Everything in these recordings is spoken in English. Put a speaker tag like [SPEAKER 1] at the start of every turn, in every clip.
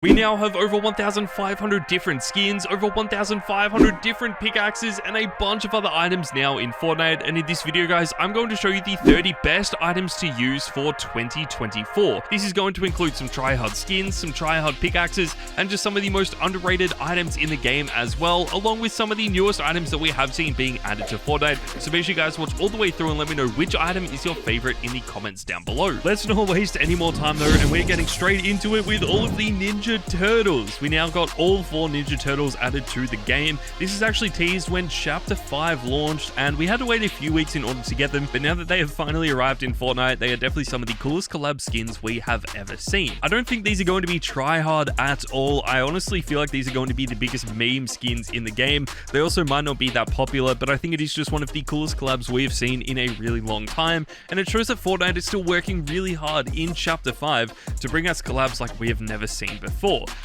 [SPEAKER 1] We now have over 1,500 different skins, over 1,500 different pickaxes, and a bunch of other items now in Fortnite. And in this video, guys, I'm going to show you the 30 best items to use for 2024. This is going to include some tryhard skins, some tryhard pickaxes, and just some of the most underrated items in the game as well, along with some of the newest items that we have seen being added to Fortnite. So make sure you guys watch all the way through and let me know which item is your favorite in the comments down below. Let's not waste any more time though, and we're getting straight into it with all of the Ninja Turtles. We now got all 4 Ninja Turtles added to the game. This is actually teased when Chapter 5 launched, and we had to wait a few weeks in order to get them, but now that they have finally arrived in Fortnite, they are definitely some of the coolest collab skins we have ever seen. I don't think these are going to be tryhard at all. I honestly feel like these are going to be the biggest meme skins in the game. They also might not be that popular, but I think it is just one of the coolest collabs we have seen in a really long time, and it shows that Fortnite is still working really hard in Chapter 5 to bring us collabs like we have never seen before.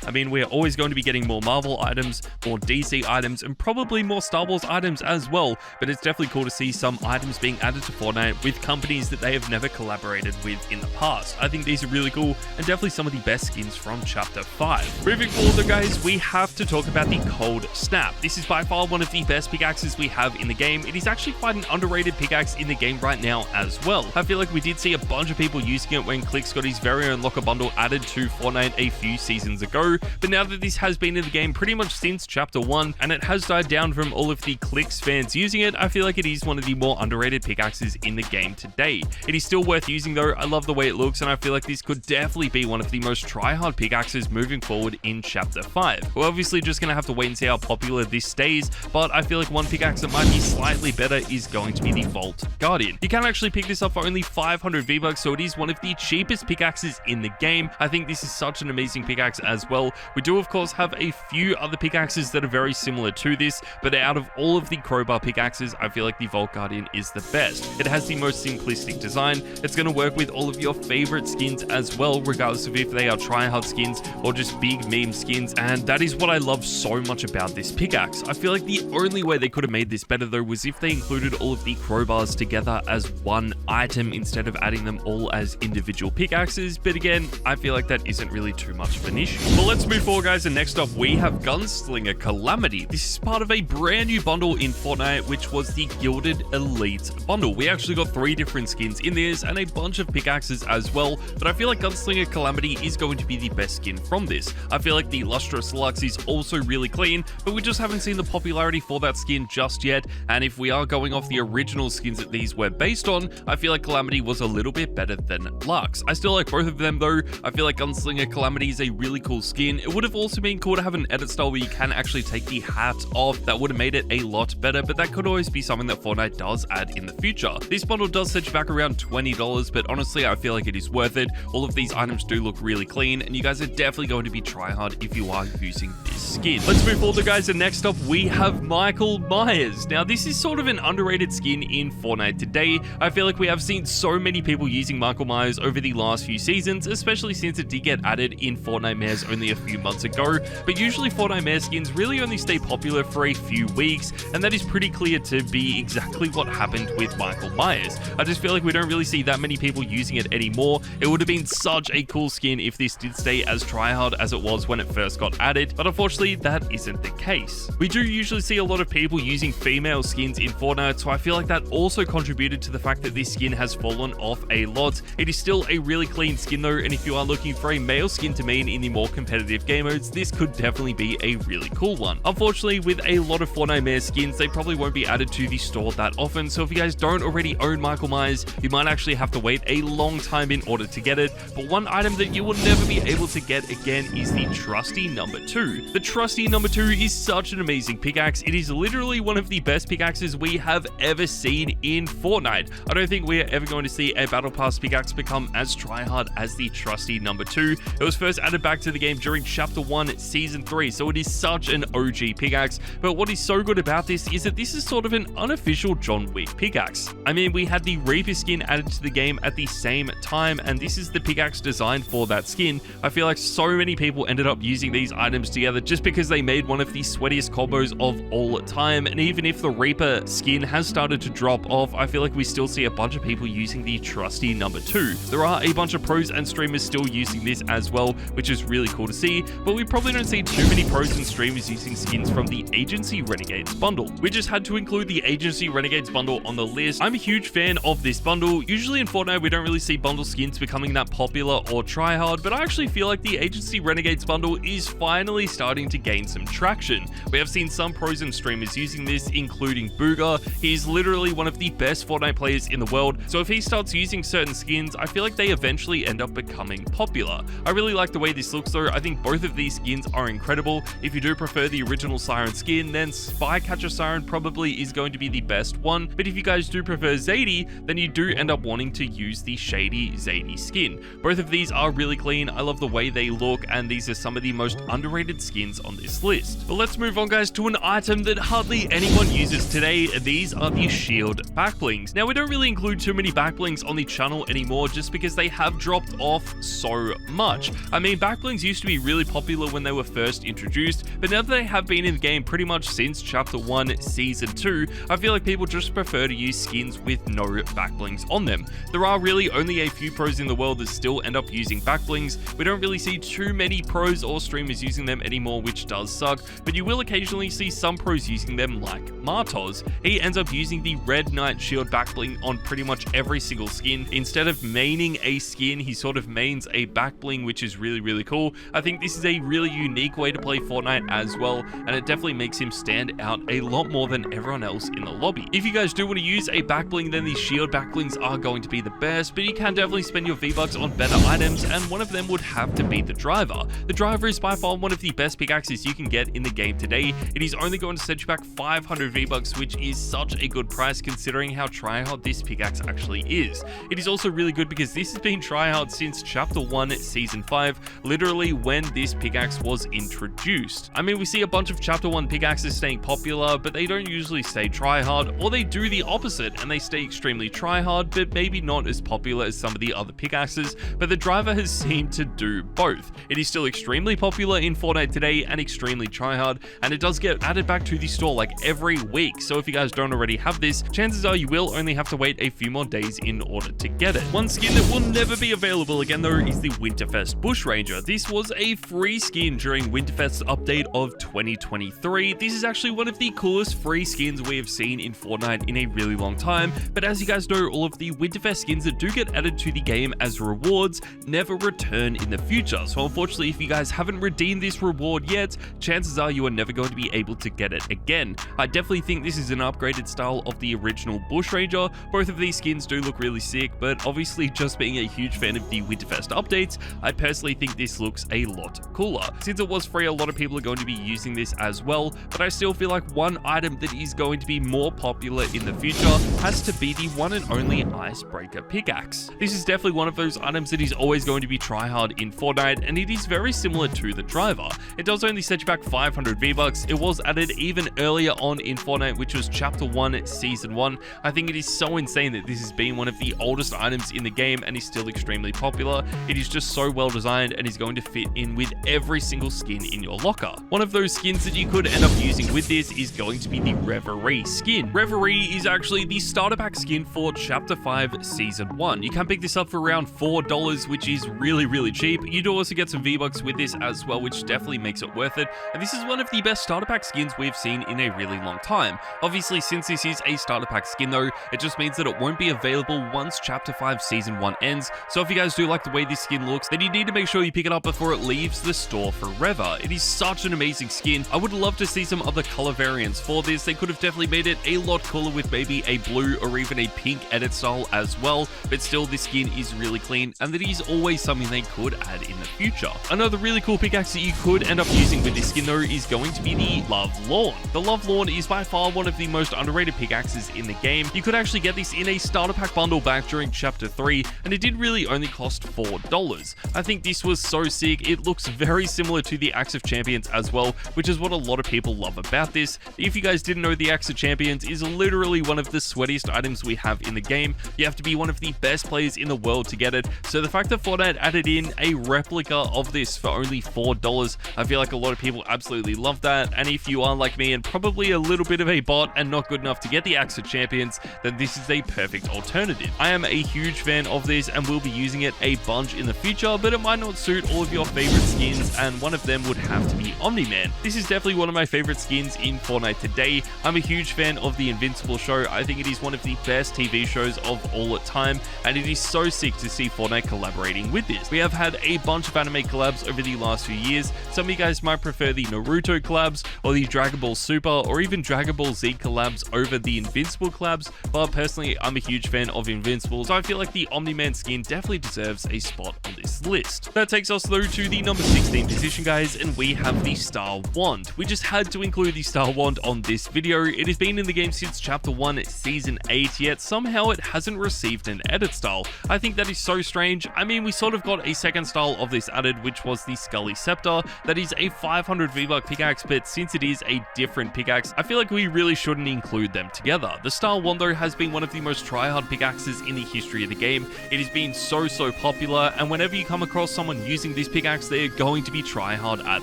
[SPEAKER 1] I mean, we're always going to be getting more Marvel items, more DC items, and probably more Star Wars items as well, but it's definitely cool to see some items being added to Fortnite with companies that they have never collaborated with in the past. I think these are really cool and definitely some of the best skins from Chapter 5. Moving forward though, guys, we have to talk about the Cold Snap. This is by far one of the best pickaxes we have in the game. It is actually quite an underrated pickaxe in the game right now as well. I feel like we did see a bunch of people using it when Clix got his very own locker bundle added to Fortnite a few seasons ago, but now that this has been in the game pretty much since Chapter 1 and it has died down from all of the Clix fans using it, I feel like it is one of the more underrated pickaxes in the game today. It is still worth using though. I love the way it looks, and I feel like this could definitely be one of the most tryhard pickaxes moving forward in Chapter 5. We're obviously just going to have to wait and see how popular this stays, but I feel like one pickaxe that might be slightly better is going to be the Vault Guardian. You can actually pick this up for only 500 V-Bucks, so it is one of the cheapest pickaxes in the game. I think this is such an amazing pickaxe as well. We do of course have a few other pickaxes that are very similar to this, but out of all of the crowbar pickaxes, I feel like the Vault Guardian is the best. It has the most simplistic design. It's going to work with all of your favorite skins as well, regardless of if they are tryhard skins or just big meme skins, and that is what I love so much about this pickaxe. I feel like the only way they could have made this better though was if they included all of the crowbars together as one item instead of adding them all as individual pickaxes, but again, I feel like that isn't really too much of an issue. But let's move forward, guys, and next up we have Gunslinger Calamity. This is part of a brand new bundle in Fortnite, which was the Gilded Elite bundle. We actually got 3 different skins in this and a bunch of pickaxes as well, but I feel like Gunslinger Calamity is going to be the best skin from this. I feel like the Lustrous Lux is also really clean, but we just haven't seen the popularity for that skin just yet, and if we are going off the original skins that these were based on, I feel like Calamity was a little bit better than Lux. I still like both of them though. I feel like Gunslinger Calamity is a really cool skin. It would have also been cool to have an edit style where you can actually take the hat off. That would have made it a lot better, but that could always be something that Fortnite does add in the future. This bundle does set you back around $20, but honestly, I feel like it is worth it. All of these items do look really clean, and you guys are definitely going to be tryhard if you are using this skin. Let's move forward, guys, and next up we have Michael Myers. Now, this is sort of an underrated skin in Fortnite today. I feel like we have seen so many people using Michael Myers over the last few seasons, especially since it did get added in Fortnite Mares only a few months ago, but usually Fortnite Mare skins really only stay popular for a few weeks, and that is pretty clear to be exactly what happened with Michael Myers. I just feel like we don't really see that many people using it anymore. It would have been such a cool skin if this did stay as tryhard as it was when it first got added, but unfortunately that isn't the case. We do usually see a lot of people using female skins in Fortnite, so I feel like that also contributed to the fact that this skin has fallen off a lot. It is still a really clean skin though, and if you are looking for a male skin to main in the more competitive game modes, this could definitely be a really cool one. Unfortunately, with a lot of Fortnite Mare skins, they probably won't be added to the store that often, so if you guys don't already own Michael Myers, you might actually have to wait a long time in order to get it. But one item that you will never be able to get again is the Trusty Number 2. The Trusty Number 2 is such an amazing pickaxe. It is literally one of the best pickaxes we have ever seen in Fortnite. I don't think we're ever going to see a Battle Pass pickaxe become as tryhard as the Trusty Number 2. It was first added back to the game during Chapter 1 Season 3, so it is such an OG pickaxe. But what is so good about this is that this is sort of an unofficial John Wick pickaxe. I mean, we had the Reaper skin added to the game at the same time, and this is the pickaxe designed for that skin. I feel like so many people ended up using these items together just because they made one of the sweatiest combos of all time, and even if the Reaper skin has started to drop off, I feel like we still see a bunch of people using the Trusty Number 2. There are a bunch of pros and streamers still using this as well, which is is really cool to see, but we probably don't see too many pros and streamers using skins from the Agency Renegades bundle. We just had to include the Agency Renegades bundle on the list. I'm a huge fan of this bundle. Usually in Fortnite, we don't really see bundle skins becoming that popular or tryhard, but I actually feel like the Agency Renegades bundle is finally starting to gain some traction. We have seen some pros and streamers using this, including Booger. He's literally one of the best Fortnite players in the world, so if he starts using certain skins, I feel like they eventually end up becoming popular. I really like the way this looks though. I think both of these skins are incredible. If you do prefer the original Siren skin, then Spycatcher Siren probably is going to be the best one, but if you guys do prefer Zadie, then you do end up wanting to use the Shady Zadie skin. Both of these are really clean. I love the way they look, and these are some of the most underrated skins on this list. But let's move on, guys, to an item that hardly anyone uses today. These are the shield backblings. Now, we don't really include too many backblings on the channel anymore just because they have dropped off so much. I mean, backblings used to be really popular when they were first introduced, but now that they have been in the game pretty much since Chapter 1, Season 2, I feel like people just prefer to use skins with no backblings on them. There are really only a few pros in the world that still end up using backblings. We don't really see too many pros or streamers using them anymore, which does suck, but you will occasionally see some pros using them, like Martos. He ends up using the Red Knight shield backbling on pretty much every single skin. Instead of maining a skin, he sort of mains a backbling, which is really cool. I think this is a really unique way to play Fortnite as well, and it definitely makes him stand out a lot more than everyone else in the lobby. If you guys do want to use a backbling, then these shield backblings are going to be the best, but you can definitely spend your V-Bucks on better items, and one of them would have to be the driver. The driver is by far one of the best pickaxes you can get in the game today. It is only going to set you back 500 V-Bucks, which is such a good price considering how tryhard this pickaxe actually is. It is also really good because this has been tryhard since Chapter 1, Season 5, literally when this pickaxe was introduced. I mean, we see a bunch of Chapter 1 pickaxes staying popular, but they don't usually stay tryhard, or they do the opposite and they stay extremely tryhard, but maybe not as popular as some of the other pickaxes. But the driver has seemed to do both. It is still extremely popular in Fortnite today and extremely tryhard, and it does get added back to the store like every week. So if you guys don't already have this, chances are you will only have to wait a few more days in order to get it. One skin that will never be available again though is the Winterfest Bushranger. This was a free skin during Winterfest's update of 2023. This is actually one of the coolest free skins we have seen in Fortnite in a really long time, but as you guys know, all of the Winterfest skins that do get added to the game as rewards never return in the future. So unfortunately, if you guys haven't redeemed this reward yet, chances are you are never going to be able to get it again. I definitely think this is an upgraded style of the original Bushranger. Both of these skins do look really sick, but obviously just being a huge fan of the Winterfest updates, I personally think this looks a lot cooler. Since it was free, a lot of people are going to be using this as well, but I still feel like one item that is going to be more popular in the future has to be the one and only Icebreaker pickaxe. This is definitely one of those items that is always going to be tryhard in Fortnite, and it is very similar to the driver. It does only set you back 500 V-Bucks. It was added even earlier on in Fortnite, which was Chapter 1, Season 1. I think it is so insane that this has been one of the oldest items in the game and is still extremely popular. It is just so well designed and is going to fit in with every single skin in your locker. One of those skins that you could end up using with this is going to be the Reverie skin. Reverie is actually the starter pack skin for Chapter 5, Season 1. You can pick this up for around $4, which is really cheap. You do also get some V-Bucks with this as well, which definitely makes it worth it. And this is one of the best starter pack skins we've seen in a really long time. Obviously, since this is a starter pack skin though, it just means that it won't be available once Chapter 5 Season 1 ends. So if you guys do like the way this skin looks, then you need to make sure you pick it up before it leaves the store forever. It is such an amazing skin. I would love to see some other color variants for this. They could have definitely made it a lot cooler with maybe a blue or even a pink edit style as well, but still this skin is really clean, and that is always something they could add in the future. Another really cool pickaxe that you could end up using with this skin though is going to be the Love Lawn. The Love Lawn is by far one of the most underrated pickaxes in the game. You could actually get this in a starter pack bundle back during Chapter 3, and it did really only cost $4. I think this was so sick. It looks very similar to the Axe of Champions as well, which is what a lot of people love about this. If you guys didn't know, the Axe of Champions is literally one of the sweatiest items we have in the game. You have to be one of the best players in the world to get it, so the fact that Fortnite added in a replica of this for only $4, I feel like a lot of people absolutely love that. And if you are like me and probably a little bit of a bot and not good enough to get the Axe of Champions, then this is a perfect alternative. I am a huge fan of this and will be using it a bunch in the future, but it might not suit all of your favorite skins, and one of them would have to be Omni-Man. This is definitely one of my favorite skins in Fortnite today. I'm a huge fan of the Invincible show. I think it is one of the best TV shows of all time, and it is so sick to see Fortnite collaborating with this. We have had a bunch of anime collabs over the last few years. Some of you guys might prefer the Naruto collabs, or the Dragon Ball Super, or even Dragon Ball Z collabs over the Invincible collabs, but personally, I'm a huge fan of Invincible, so I feel like the Omni-Man skin definitely deserves a spot on this list. That takes us through to the number 16 position, guys, and we have the Star Wand. We just had to include the Star Wand on this video. It has been in the game since Chapter 1, Season 8, yet somehow it hasn't received an edit style. I think that is so strange. I mean, we sort of got a second style of this added, which was the Scully Scepter. That is a 500 V-Buck pickaxe, but since it is a different pickaxe, I feel like we really shouldn't include them together. The Star Wand, though, has been one of the most try-hard pickaxes in the history of the game. It has been so popular, and whenever you come across someone using this pickaxe, they are going to be try-hard at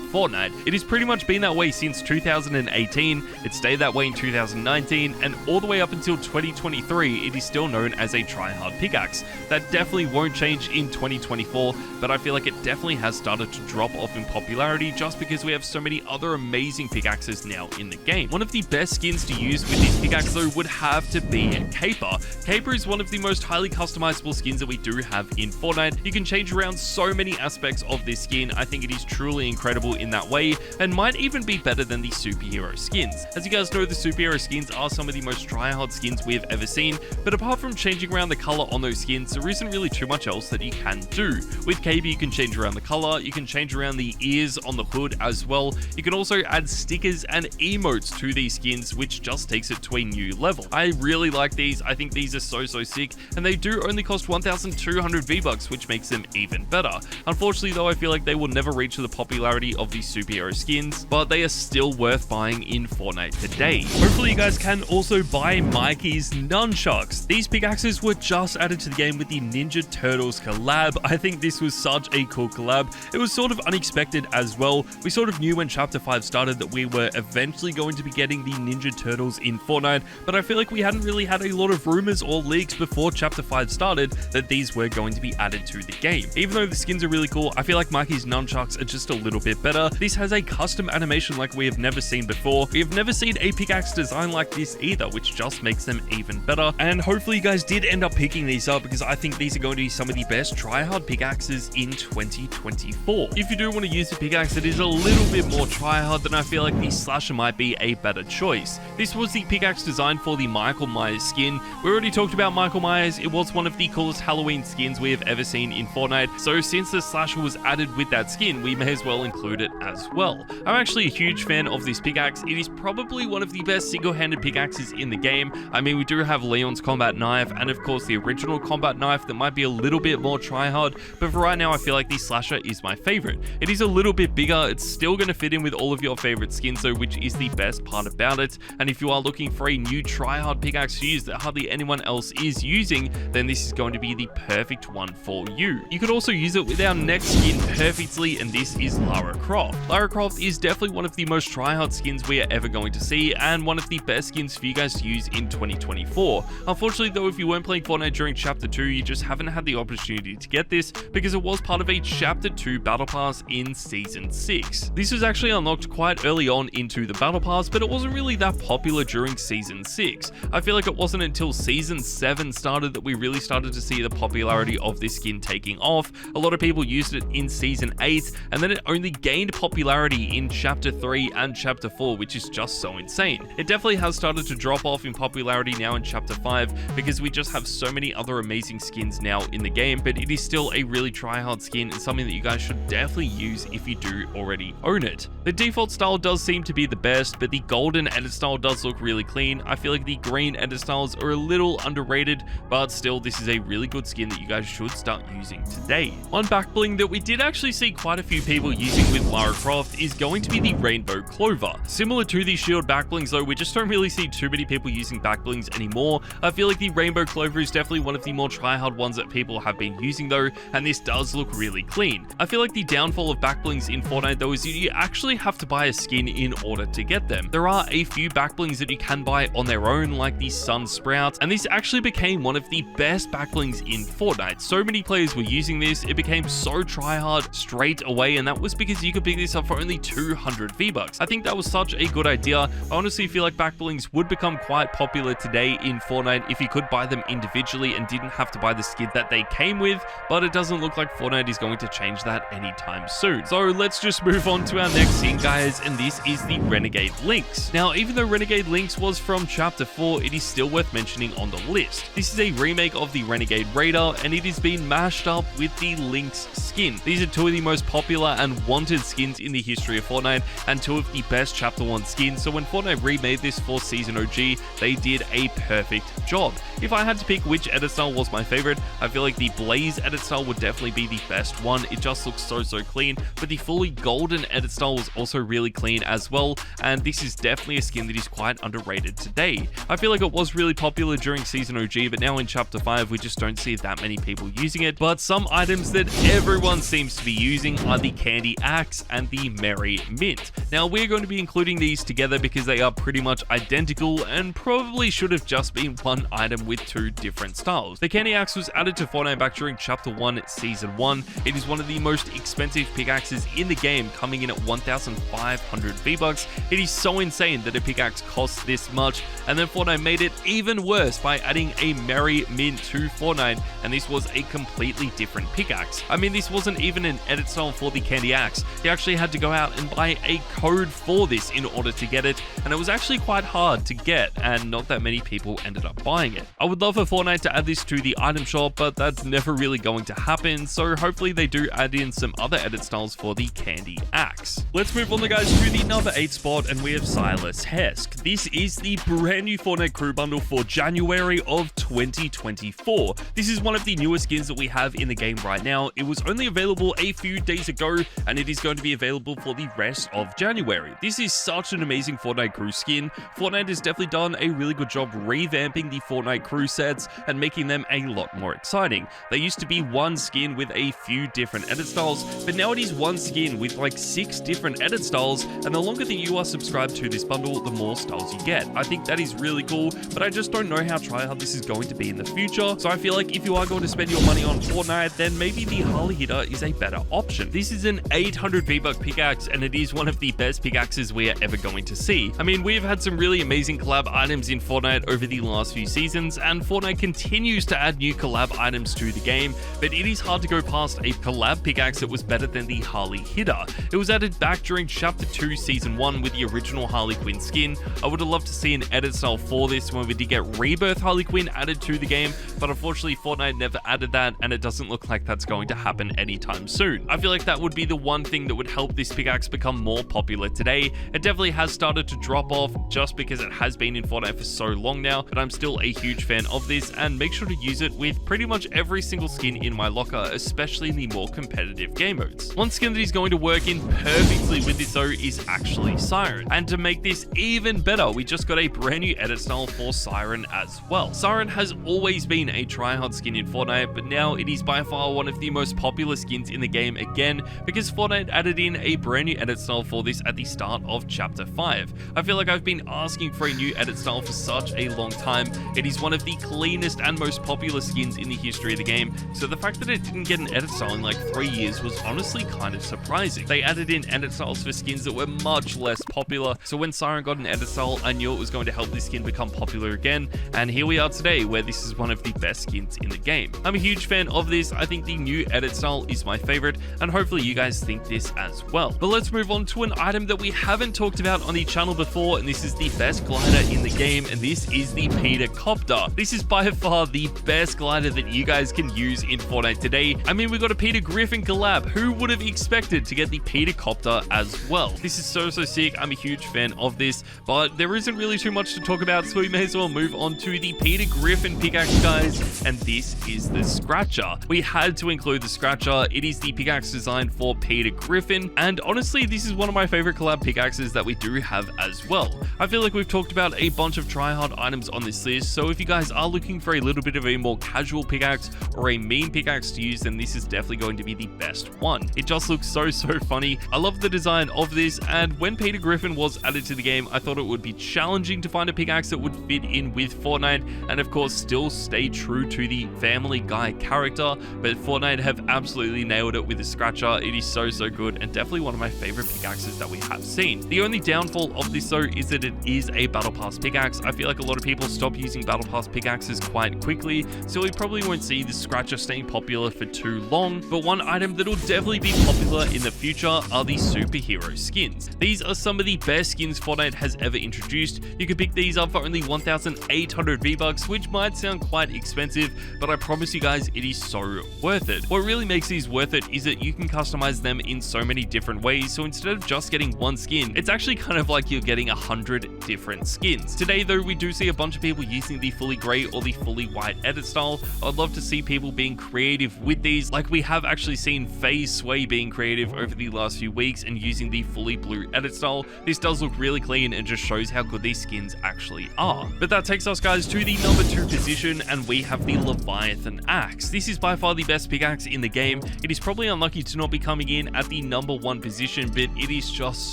[SPEAKER 1] Fortnite. It has pretty much been that way since 2018, it stayed that way in 2019, and all the way up until 2023, it is still known as a try-hard pickaxe. That definitely won't change in 2024, but I feel like it definitely has started to drop off in popularity just because we have so many other amazing pickaxes now in the game. One of the best skins to use with this pickaxe, though, would have to be a Caper. Caper is one of the most highly customizable skins that we do have in Fortnite. You can change around so many aspects of this skin. I think it is truly incredible in that way, and might even be better than the superhero skins. As you guys know, the superhero skins are some of the most try-hard skins we've ever seen, but apart from changing around the color on those skins, there isn't really too much else that you can do. With Caper, you can change around the color, you can change around the ears on the hood as well. You can also add stickers and emotes to these skins, which just takes it to a new level. I really like these. I think these are so sick, and they do only cost 1,200 V-Bucks, which makes them even better. Unfortunately, though, I feel like they will never reach the popularity of these superhero skins, but they are still worth buying in Fortnite today. Hopefully, you guys can also buy Mikey's nunchucks. These pickaxes were just added to the game with the Ninja Turtles collab. I think this was such a cool collab. It was sort of unexpected as well. We sort of knew when Chapter 5 started that we were eventually going to be getting the Ninja Turtles in Fortnite, but I feel like we hadn't really had a lot of rumors or leaks before Chapter 5 started that these were going to be added to the game. Even though the skins are really cool, I feel like Mikey's nunchucks are just a little bit better. This has a custom animation like we have never seen before. We have never seen a pickaxe design like this either, which just makes them even better. And hopefully you guys did end up picking these up, because I think these are going to be some of the best try-hard pickaxes in 2024. If you do want to use a pickaxe that is a little bit more try-hard, then I feel like the Slasher might be a better choice. This was the pickaxe design for the Michael Myers skin. We already talked about Michael Myers. It was one of the coolest Halloween skins we have ever seen in Fortnite, so since the Slasher was added with that skin, we may as well include it as well. I'm actually a huge fan of this pickaxe. It is probably one of the best single-handed pickaxes in the game. I mean, we do have Leon's combat knife, and of course the original combat knife that might be a little bit more try-hard, but for right now I feel like the Slasher is my favorite. It is a little bit bigger. It's still going to fit in with all of your favorite skins though, which is the best part about it. And if you are looking for a new try-hard pickaxe to use that hardly anyone else is using, then this is going to be the perfect one for you. You could also use it with our next skin perfectly, and this is Lara Croft. Lara Croft is definitely one of the most try-hard skins we are ever going to see, and one of the best skins for you guys to use in 2024. Unfortunately though, if you weren't playing Fortnite during Chapter 2, you just haven't had the opportunity to get this, because it was part of a Chapter 2 Battle Pass in Season 6. This was actually unlocked quite early on into the Battle Pass, but it wasn't really that popular during Season 6. I feel like it wasn't until Season 7 started that we really started to see the popularity of this skin taking off. A lot of people used it in Season 8, and then it only gained popularity in Chapter 3 and Chapter 4, which is just so insane. It definitely has started to drop off in popularity now in Chapter 5, because we just have so many other amazing skins now in the game, but it is still a really try-hard skin and something that you guys should definitely use if you do already own it. The default style does seem to be the best, but the golden edit style does look really clean. I feel like the green edit styles are a little underrated, but still this is a really good skin that you guys should start using today. One back bling that we did actually see quite a few people using with Lara Croft is going to be the Rainbow Clover. Similar to the shield back blings though, we just don't really see too many people using back blings anymore. I feel like the Rainbow Clover is definitely one of the more try-hard ones that people have been using though, and this does look really clean. I feel like the downfall of back blings in Fortnite though is you actually have to buy a skin in order to get them. There are a few back blings that you can buy on their own, like the Sun Sprout, and this actually became one of the best back blings in Fortnite. So many players were using this, it became so try TRYHARD straight away, and that was because you could pick this up for only 200 V-Bucks. I think that was such a good idea. I honestly feel like back blings would become quite popular today in Fortnite if you could buy them individually and didn't have to buy the skin that they came with, but it doesn't look like Fortnite is going to change that anytime soon. So let's just move on to our next scene, guys, and this is the Renegade Links. Now, even though Renegade Links was from Chapter 4, it is still worth mentioning on the list. This is a remake of the Renegade Raider, and it has been mashed up with the Lynx skin. These are two of the most popular and wanted skins in the history of Fortnite, and two of the best Chapter 1 skins, so when Fortnite remade this for Season OG, they did a perfect job. If I had to pick which edit style was my favorite, I feel like the Blaze edit style would definitely be the best one. It just looks so clean, but the fully golden edit style was also really clean as well, and this is definitely a skin that is quite underrated today. I feel like it was really popular during Season OG, but now in Chapter 5, we just don't see that many people using it. But some items that everyone seems to be using are the Candy Axe and the Merry Mint. Now, we're going to be including these together because they are pretty much identical and probably should have just been one item with two different styles. The Candy Axe was added to Fortnite back during Chapter 1 Season 1. It is one of the most expensive pickaxes in the game, coming in at 1,500 V-Bucks. It is so insane that a pickaxe costs this much, and then Fortnite made it even worse by adding a Merry Mint to Fortnite, and this was a completely different pickaxe. I mean, this wasn't even an edit style for the Candy Axe. You actually had to go out and buy a code for this in order to get it, and it was actually quite hard to get, and not that many people ended up buying it. I would love for Fortnite to add this to the item shop, but that's never really going to happen, so hopefully they do add in some other edit styles for the Candy Axe. Let's move on, guys, to the number 8 spot, and we have Silas Hesk. This is the brand new Fortnite crew bundle for January of 2024. This is one of the newest skins that we have in the game right now. It was only available a few days ago, and it is going to be available for the rest of January. This is such an amazing Fortnite crew skin. Fortnite has definitely done a really good job revamping the Fortnite crew sets and making them a lot more exciting. They used to be one skin with a few different edit styles, but now it is one skin with like 6 different edit styles, and the longer that you are subscribed to this bundle, the more styles you get. I think that is really cool, but I just don't know how tryhard this is going to be in the future, so I feel like if you are going to spend your money on Fortnite, then maybe the Harley hitter is a better option. This is an 800 V-Buck pickaxe, and it is one of the best pickaxes we are ever going to see. I mean, we've had some really amazing collab items in Fortnite over the last few seasons, and Fortnite continues to add new collab items to the game, but it is hard to go past a collab pickaxe that was better than the Harley hitter. It was added back during Chapter 2 Season 1 with the original Harley Quinn skin. I would have loved to see an edit style for this when we did get Rebirth Harley Quinn added to the game, but unfortunately Fortnite never added that, and it doesn't look like that's going to happen anytime soon. I feel like that would be the one thing that would help this pickaxe become more popular today. It definitely has started to drop off just because it has been in Fortnite for so long now, but I'm still a huge fan of this, and make sure to use it with pretty much every single skin in my locker, especially in the more competitive game modes. One skin that is going to work in perfectly with this though is actually Siren, and to make this even better, we just got a brand new edit style for Siren as well. Siren has always been a tryhard skin in Fortnite, but now it is by far one of the most popular skins in the game again, because Fortnite added in a brand new edit style for this at the start of Chapter 5. I feel like I've been asking for a new edit style for such a long time. It is one of the cleanest and most popular skins in the history of the game, so the fact that it didn't get an edit style in like 3 years was honestly kind of surprising. They added in edit styles for skins that were much less popular, so when Siren got an edit style, I knew it was going to help this skin become popular again, and here we are today where this is one of the best skins in the game. I'm a huge fan of this. I think the new edit style is my favorite, and hopefully you guys think this as well. But let's move on to an item that we haven't talked about on the channel before, and this is the best glider in the game, and this is the Peter Copter. This is by far the best glider that you guys can use in Fortnite today. I mean, we got a Peter Griffin collab. Who would have expected to get the Peter Copter as well? This is so sick. I'm a huge fan of this, but there isn't really too much to talk about, so we may as well move on to the Peter Griffin pickaxe, guys, and this is the Scratcher. We had to include the Scratcher. It is the pickaxe designed for Peter Griffin, and honestly, this is one of my favorite collab pickaxes that we do have as well. I feel like we've talked about a bunch of tryhard items on this list, so if you guys are looking for a little bit of a more casual pickaxe or a meme pickaxe to use, then this is definitely going to be the best one. It just looks so funny. I love the design of this, and when Peter Griffin was added to the game, I thought it would be challenging to find a pickaxe that would fit in with Fortnite, and of course still stay true to the Family Guy character, but Fortnite have absolutely absolutely nailed it with the scratcher. It is so good, and definitely one of my favorite pickaxes that we have seen. The only downfall of this though is that it is a battle pass pickaxe. I feel like a lot of people stop using battle pass pickaxes quite quickly, so we probably won't see the scratcher staying popular for too long. But one item that will definitely be popular in the future are the superhero skins. These are some of the best skins Fortnite has ever introduced. You can pick these up for only 1,800 V-Bucks, which might sound quite expensive, but I promise you guys it is so worth it. What really makes these worth it is that you can customize them in so many different ways, so instead of just getting one skin, it's actually kind of like you're getting 100 different skins. Today though, we do see a bunch of people using the fully grey or the fully white edit style. I'd love to see people being creative with these, like we have actually seen FaZe Sway being creative over the last few weeks and using the fully blue edit style. This does look really clean and just shows how good these skins actually are. But that takes us guys to the number 2 position, and we have the Leviathan Axe. This is by far the best pickaxe in the game. It is probably unlucky to not be coming in at the number 1 position, but it is just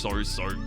[SPEAKER 1] so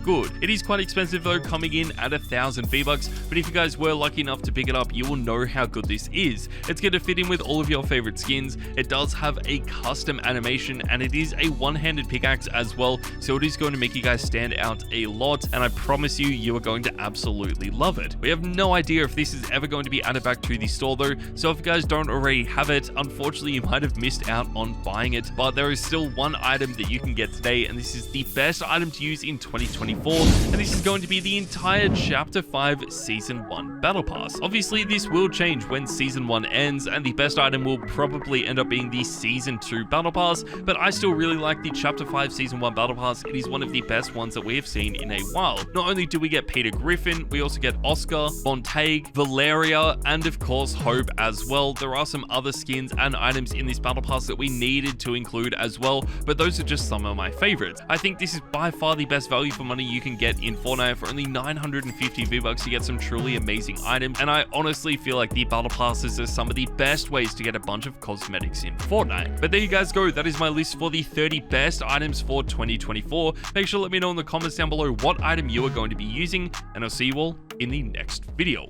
[SPEAKER 1] good. It is quite expensive though, coming in at 1,000 V-Bucks, but if you guys were lucky enough to pick it up, you will know how good this is. It's going to fit in with all of your favorite skins. It does have a custom animation, and it is a one-handed pickaxe as well, so it is going to make you guys stand out a lot, and I promise you, you are going to absolutely love it. We have no idea if this is ever going to be added back to the store though, so if you guys don't already have it, unfortunately you might have missed out on buying it, but there is still one item that you can get today, and this is the best item to use in 2024, and this is going to be the entire Chapter 5 Season 1 Battle Pass. Obviously, this will change when Season 1 ends, and the best item will probably end up being the Season 2 Battle Pass, but I still really like the Chapter 5 Season 1 Battle Pass. It is one of the best ones that we have seen in a while. Not only do we get Peter Griffin, we also get Oscar, Bontague, Valeria, and of course Hope as well. There are some other skins and items in this Battle Pass that we needed to include as well, but those are just some of my favorites. I think this is by far the best value for money you can get in Fortnite. For only 950 V-Bucks, you get some truly amazing items, and I honestly feel like the Battle Passes are some of the best ways to get a bunch of cosmetics in Fortnite. But there you guys go, that is my list for the 30 best items for 2024. Make sure to let me know in the comments down below what item you are going to be using, and I'll see you all in the next video.